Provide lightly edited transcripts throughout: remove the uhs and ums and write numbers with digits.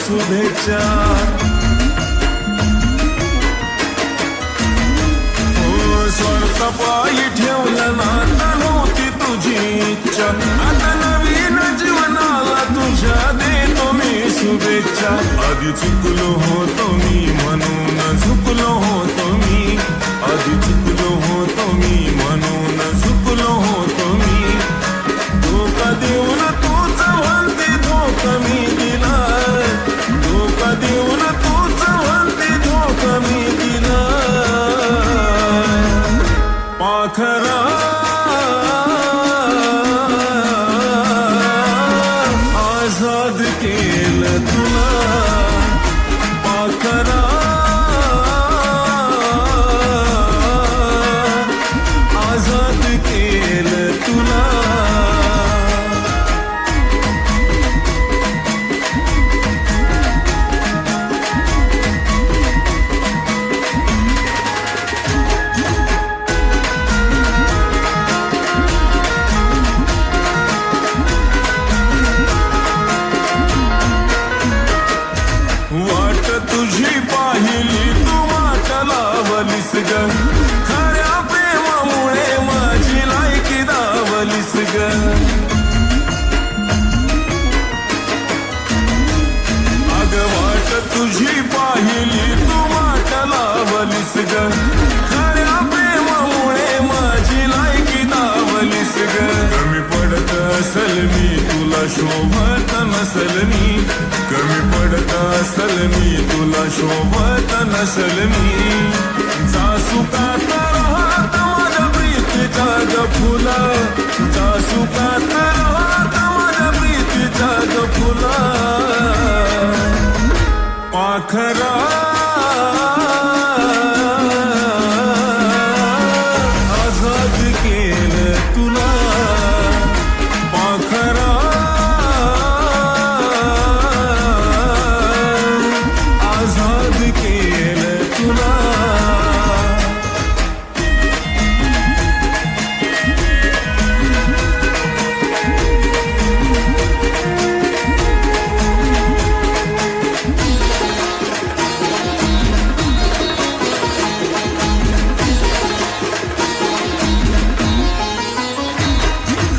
शुभेच्छा. स्वार्थ पायी ठेवलं नातं नव्हती तुझी इच्छा. आता नवीन जीवनाला तुझ्या देतो मी शुभेच्छा. आधी चुकलो होतो मी म्हणून झुकलो होतो मी. आधी चुकलो होतो मी म्हणून झुकलो होतो मी. धोका देऊन तूच म्हणते धोका मी दिला. धोका देऊन तूच म्हणते धोका मी दिला. पाखरा आझाद केलं तुला. पाखरा आझाद केलं तुला. वाट तुझी पाहिली तू वाट लावलीस ग. खऱ्या प्रेमामुळे माझी लायकी दावलीस ग. अग वाट तुझी पाहिली तू वाट लावलीस ग. खऱ्या प्रेमामुळे माझी लायकी दावलीस ग. कमी पडत असल मी तुला शोभत नसल मी. कमी पडत असल मी तुला शोभत नसल मी. जासुकात राहत माझ्या प्रीतीच्या ग फुला. जासुकात राहत माझ्या प्रीतीच्या ग फुला. पाखरा आझाद केलं तुला. पाखरा आझाद केलं तुला.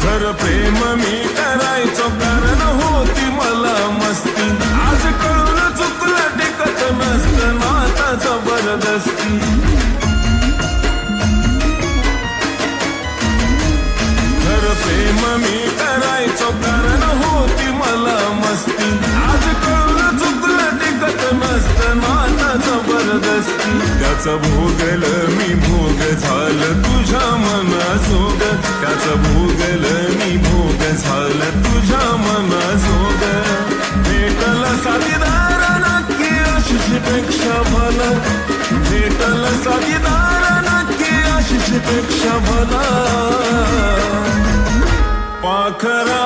खरं प्रेम मी करायचो कारण होती मला मस्ती. आज कळून चुकलं टिकत नसतं नाता जबरदस्ती. खरं प्रेम मी करायचो कारण होती मला मस्ती. आज कळून चुकलं टिकत नसतं नाता जबरदस्ती. त्याचा भोगलं मी भोग झालं तुझ्या मनाजोग. त्याचा भोगलं मी भोग झालं तुझ्या मनाजोग. भेटल साथीदार नक्की आशिषपेक्षा भला. भेटल साथीदार नक्की आशिषपेक्षा भला. पाखरा